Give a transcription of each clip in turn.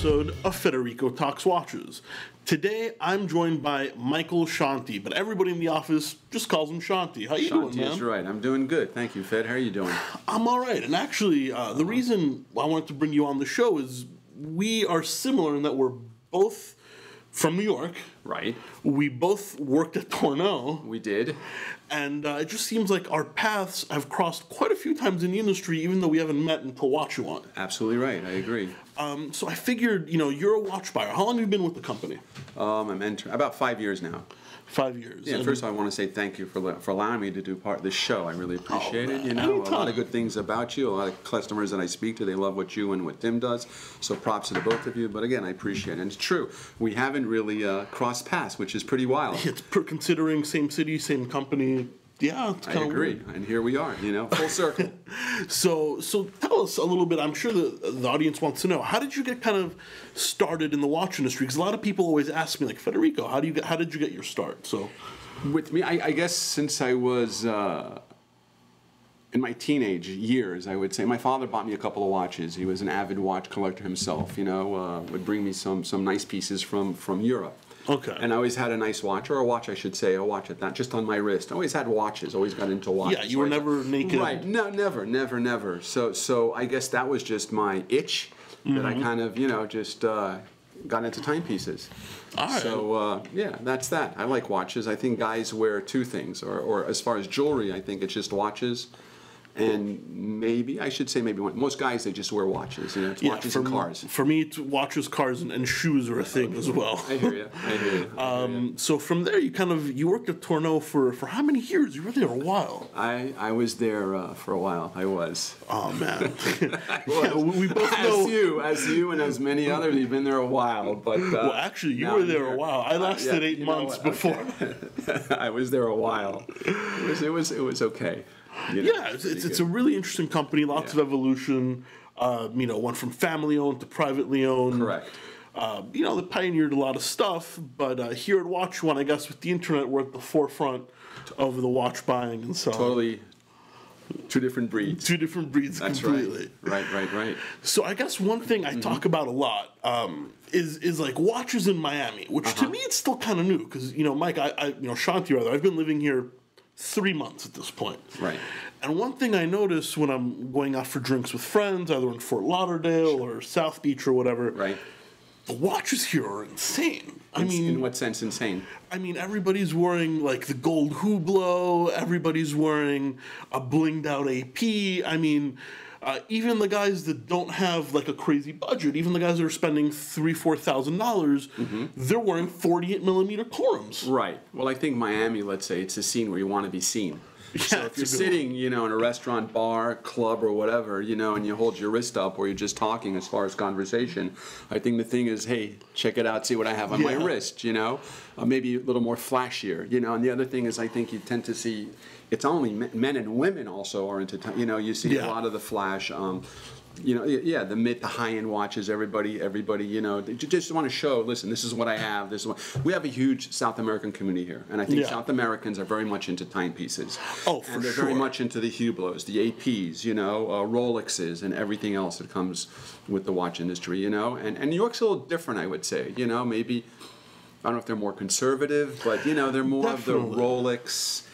episode of Federico Talks Watches. Today, I'm joined by Michael Chanti, but everybody in the office just calls him Chanti. How you doing, man? Chanti is right. I'm doing good. Thank you, Fed. How are you doing? I'm all right. And actually, the reason I wanted to bring you on the show is we are similar in that we're both from New York. Right. We both worked at Tourneau. We did. And it just seems like our paths have crossed quite a few times in the industry, even though we haven't met until Watch You On. Absolutely right. I agree. So I figured, you're a watch buyer. How long have you been with the company? I'm about 5 years now. 5 years. Yeah, first I want to say thank you for allowing me to do part of this show. I really appreciate it. A lot of good things about you. A lot of customers that I speak to, they love what you and what Tim does. So props to the both of you. But again, I appreciate it. And it's true. We haven't really crossed paths, which is pretty wild. It's considering same city, same company. Yeah, it's kind of weird. And here we are, full circle. So tell us a little bit. I'm sure the audience wants to know, how did you get kind of started in the watch industry? Because a lot of people always ask me, like, Federico, how did you get your start? So, with me, I guess since I was in my teenage years, I would say my father bought me a couple of watches. He was an avid watch collector himself. Would bring me some nice pieces from Europe. Okay. And I always had a nice watch, or a watch, I should say, a watch at that, just on my wrist. I always had watches, always got into watches. Yeah, you were never naked. Right, no, never. So I guess that was just my itch that I kind of, just got into timepieces. All right. So, that's that. I like watches. I think guys wear two things, or as far as jewelry, I think it's just watches. And maybe most guys, they just wear watches. It's watches and cars. For me, it's watches, cars, and shoes are a thing as well. I hear you. So from there, you worked at Tourneau for how many years? You were there a while. I was there for a while. I was. Oh man. Yeah, we both know. As you and as many others, you've been there a while. But well, actually, you were there a while. I lasted 8 months before. Okay. I was there a while. It was okay. It's a really interesting company. Lots of evolution. Went from family owned to privately owned. Correct. They pioneered a lot of stuff, but here at Watch One, I guess with the internet, we're at the forefront of the watch buying and selling. Totally. Two different breeds. That's completely. Right. So I guess one thing I talk about a lot is like watches in Miami, which to me it's still kind of new because Mike, Chanti rather, I've been living here 3 months at this point. Right. And one thing I notice when I'm going out for drinks with friends, either in Fort Lauderdale or South Beach or whatever, right, the watches here are insane. In what sense insane? I mean, everybody's wearing like the gold Hublot. Everybody's wearing a blinged out AP. I mean, even the guys that don't have like a crazy budget, even the guys that are spending $3,000-$4,000, they're wearing 48 millimeter Corums. Right. Well, I think Miami, let's say, it's a scene where you want to be seen. Yeah, so if you're sitting, in a restaurant, bar, club, or whatever, and you hold your wrist up, or you're just talking as far as conversation, I think the thing is, hey, check it out, see what I have on my wrist, maybe a little more flashier, and the other thing is, I think you tend to see, it's only men and women also are into, you see a lot of the flash, the mid to high end watches. Everybody, they just want to show. Listen, this is what I have. We have a huge South American community here, and I think South Americans are very much into timepieces. Oh, for sure. And they're very much into the Hublots, the APs, Rolexes, and everything else that comes with the watch industry. And New York's a little different, I would say. Maybe I don't know if they're more conservative, but they're more of the Rolex,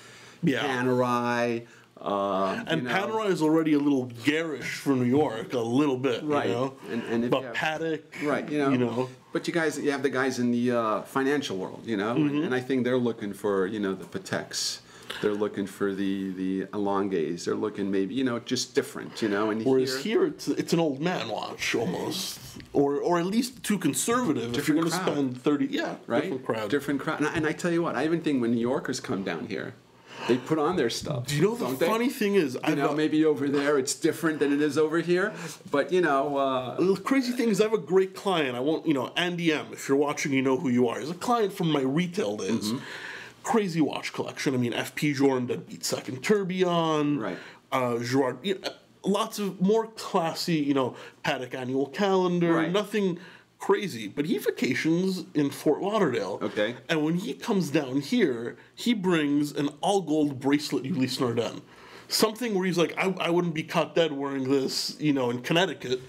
Panerai. And Panerai is already a little garish for New York, a little bit, right? But Patek, right? But you have the guys in the financial world, and I think they're looking for the Pateks. They're looking for the Elongates. They're looking maybe just different, And whereas here it's an old man watch almost, or at least too conservative. If you're going to spend 30, right? Different crowd. And I tell you what, I even think when New Yorkers come down here, they put on their stuff. Do you know the funny thing is, maybe over there it's different than it is over here, but the crazy thing is, I have a great client. I won't, Andy M. If you're watching, you know who you are. He's a client from my retail days. Crazy watch collection. I mean, FP Jordan that beat second Tourbillon, right? Girard, lots of more classy, Patek annual calendar. Right. Nothing crazy, but he vacations in Fort Lauderdale. Okay. And when he comes down here, he brings an all-gold bracelet Ulysse Nardin. Something where he's like, I wouldn't be caught dead wearing this, in Connecticut,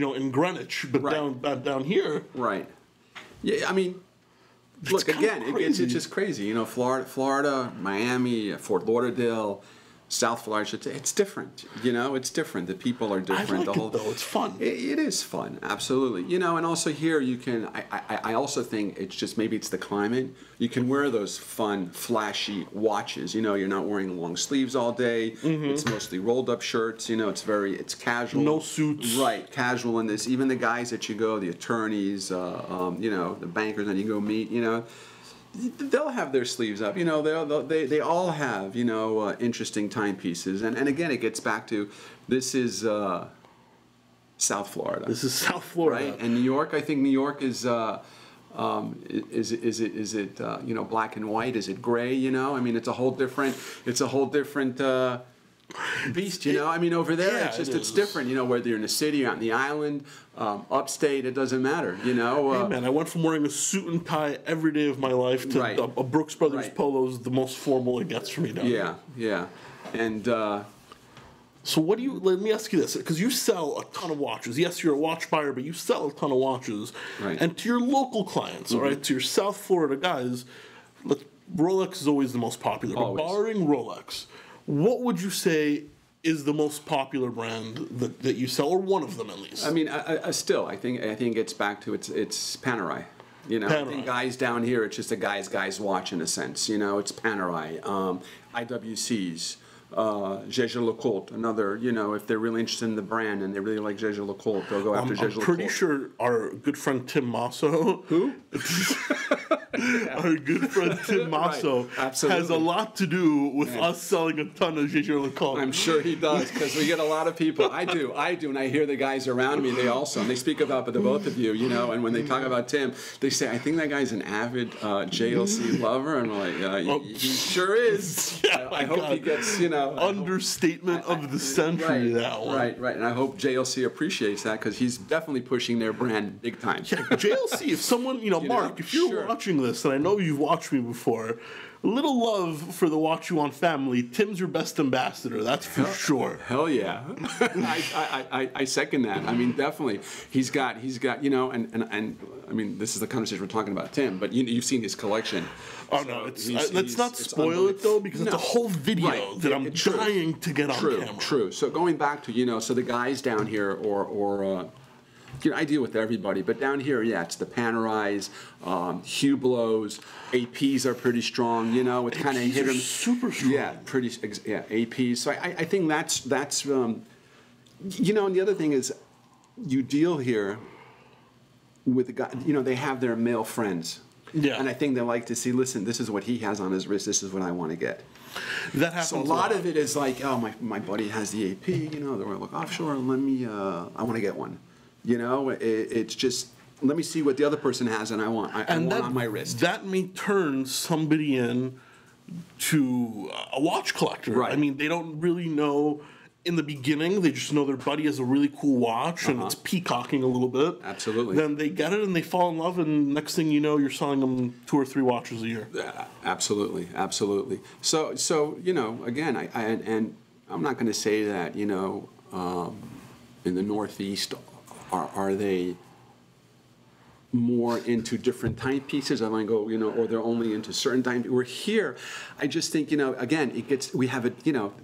in Greenwich, but down here, Right. Yeah, I mean, look, again, it's just crazy. Florida, Miami, Fort Lauderdale, South Florida, it's different. It's different. The people are different. I like it, though. It's fun. It is fun, absolutely. And also here you can, I also think it's just, maybe it's the climate. You can wear those fun, flashy watches. You're not wearing long sleeves all day. Mm-hmm. It's mostly rolled up shirts. It's casual. No suits. Right, casual in this. Even the guys that you go, the attorneys, the bankers that you go meet, they'll have their sleeves up. They all have, interesting timepieces. And again, it gets back to, this is South Florida. This is South Florida. Right? And New York, I think New York is it black and white? Is it gray? I mean, it's a whole different beast, I mean, over there, it's different, whether you're in the city or out in the island, upstate, it doesn't matter, Hey, man, I went from wearing a suit and tie every day of my life to a Brooks Brothers polo is the most formal it gets for me down here. Yeah. And, so let me ask you this, because you sell a ton of watches. Yes, you're a watch buyer, but you sell a ton of watches. Right. And to your local clients, all right, to your South Florida guys, Rolex is always the most popular. Always. But barring Rolex, what would you say is the most popular brand that you sell, or one of them at least? I mean, I think it gets back to it's Panerai. I think guys down here, it's just a guy's watch in a sense. It's Panerai, IWCs, Jaeger LeCoultre. Another, if they're really interested in the brand and they really like Jaeger LeCoultre, they'll go after Jaeger LeCoultre. I'm pretty sure our good friend Tim Masso, our good friend Tim Masso, has a lot to do with us selling a ton of Jaeger LeCoultre. I'm sure he does, because we get a lot of people. I do, and I hear the guys around me, and they speak about the both of you, and when they talk about Tim, they say, I think that guy's an avid JLC lover, and I'm like, he sure is. I hope he gets, understatement of the century, that one. Right, and I hope JLC appreciates that, because he's definitely pushing their brand big time. Yeah, JLC, if someone, Mark, if you're watching this, and I know you've watched me before, a little love for the Watch You Want family. Tim's your best ambassador, that's for sure. Hell yeah. I second that. I mean, definitely. He's got, and I mean, this is the conversation we're talking about Tim, but you've seen his collection. Oh, no, let's not spoil it, though, because it's a whole video that I'm dying to get on camera. True. So going back to, so the guys down here, or I deal with everybody, but down here, it's the Panerais, Hublots, APs are pretty strong, it's kind of hit them. Super strong. Yeah, APs. So I think that's and the other thing is, you deal here with the guy, they have their male friends. Yeah. And I think they like to see, listen, this is what he has on his wrist, this is what I want to get. That happens so a lot of it is like, oh, my buddy has the AP, they're going to look offshore, let me, I want to get one. It's just, let me see what the other person has, and I want on my wrist. That may turn somebody in to a watch collector. Right. I mean, they don't really know in the beginning. They just know their buddy has a really cool watch, and it's peacocking a little bit. Absolutely. Then they get it, and they fall in love, and next thing you know, you're selling them 2 or 3 watches a year. Absolutely. So again, and I'm not going to say that, in the Northeast, are they more into different timepieces? I want to go, or they're only into certain time. We're here. I just think, again, we have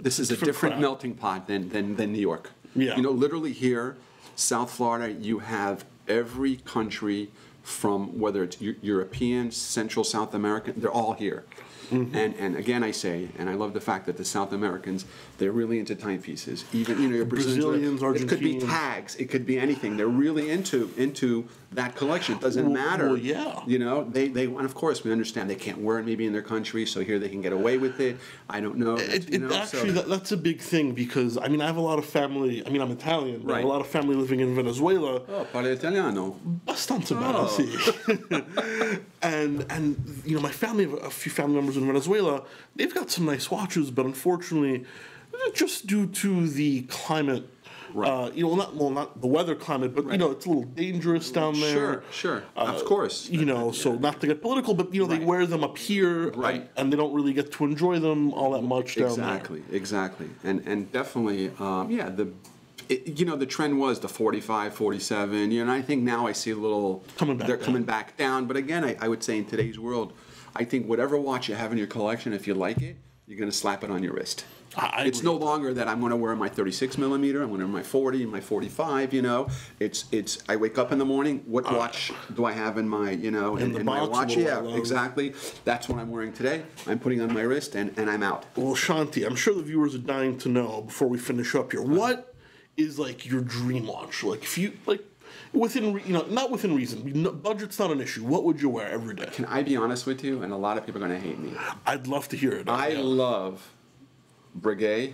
this is a different melting pot than New York. Yeah. Literally here, South Florida, you have every country from, whether it's European, Central, South American, they're all here. Mm-hmm. And again, I say, and I love the fact that the South Americans, they're really into timepieces. Even your Brazilians, Argentinians. It could be tags. It could be anything. They're really into that collection. It doesn't matter. Well, yeah. They and of course we understand they can't wear it maybe in their country, so here they can get away with it. I don't know. Actually, that's a big thing, because I have a lot of family. I'm Italian, but I have a lot of family living in Venezuela. Oh, parli italiano. Abbastanza bene, sì. And my family, a few family members in Venezuela, they've got some nice watches, but unfortunately, just due to the climate, not the weather climate, but it's a little dangerous down there. Sure, of course. So not to get political, but they wear them up here, and they don't really get to enjoy them all that much down there. Exactly, and definitely, the trend was the 45, 47, and I think now I see a little coming back down. But again, I would say in today's world, I think whatever watch you have in your collection, if you like it, you're going to slap it on your wrist. It's no longer that I'm going to wear my 36 millimeter. I'm going to wear my 40, my 45. It's. I wake up in the morning. What watch do I have in my in my watch? Yeah, exactly. That's what I'm wearing today. I'm putting on my wrist, and I'm out. Well, Chanti, I'm sure the viewers are dying to know before we finish up here. What is like your dream watch? Like if you like. Within, not within reason. Budget's not an issue. What would you wear every day? Can I be honest with you? And a lot of people are going to hate me. I'd love to hear it. I love Breguet.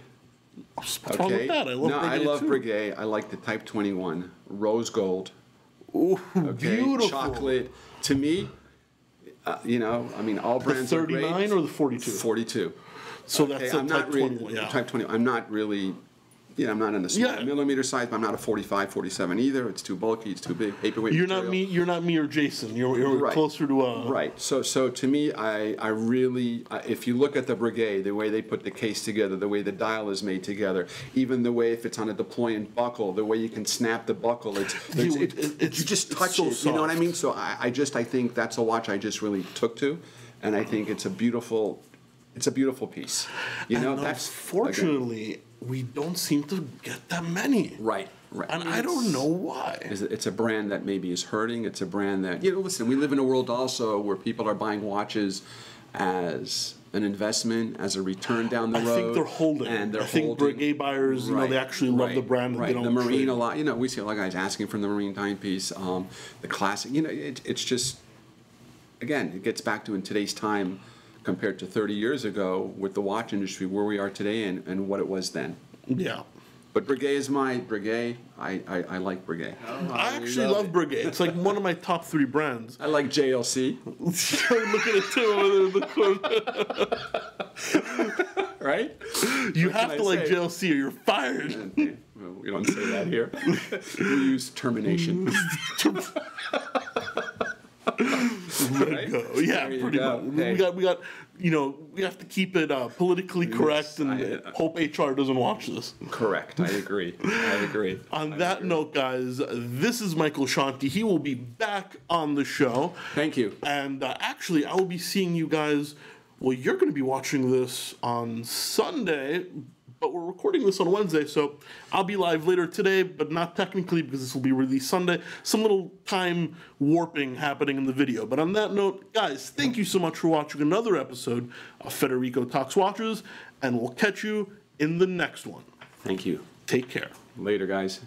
What's wrong with that? I love Breguet. I like the Type 21 rose gold. Ooh, beautiful. Chocolate. To me, all brands the are great. 39 or the 42? 42. So that's a Type 21. Yeah. Type 20. I'm not really. I'm not in the small millimeter size, but I'm not a 45, 47 either. It's too bulky, it's too big, paperweight material. You're not me or Jason. You're right. Closer to a... Right. So to me, I really, if you look at the Breguet, the way they put the case together, the way the dial is made together, even the way if it's on a deployant buckle, the way you can snap the buckle, you just touch it. Soft. You know what I mean? So I think that's a watch I just really took to, and I think it's a beautiful piece. Unfortunately, we don't seem to get that many. Right. And I don't know why. It's a brand that maybe is hurting. It's a brand that, listen, we live in a world also where people are buying watches as an investment, as a return down the road. I think they're holding. And I think Breguet buyers, they actually love the brand. Right. They don't the Marine trade. a lot. We see a lot of guys asking for the Marine timepiece, the classic. It's just, again, it gets back to in today's time, compared to 30 years ago with the watch industry, where we are today and what it was then. Yeah. But Breguet is my Breguet. I like Breguet. I actually love Breguet. It's like one of my top 3 brands. I like JLC. Look at it too over there in the corner. Right? You have to like JLC or you're fired. Okay. Well, we don't say that here. We use termination. Right? Go. Yeah, pretty much. Hey. We got. We have to keep it politically correct, and hope HR doesn't watch this. Correct. I agree. On that note, guys, this is Michael Chanti. He will be back on the show. Thank you. And actually, I will be seeing you guys. Well, you're going to be watching this on Sunday, but we're recording this on Wednesday, so I'll be live later today, but not technically because this will be released Sunday. Some little time warping happening in the video. But on that note, guys, thank you so much for watching another episode of Federico Talks Watches, and we'll catch you in the next one. Thank you. Take care. Later, guys.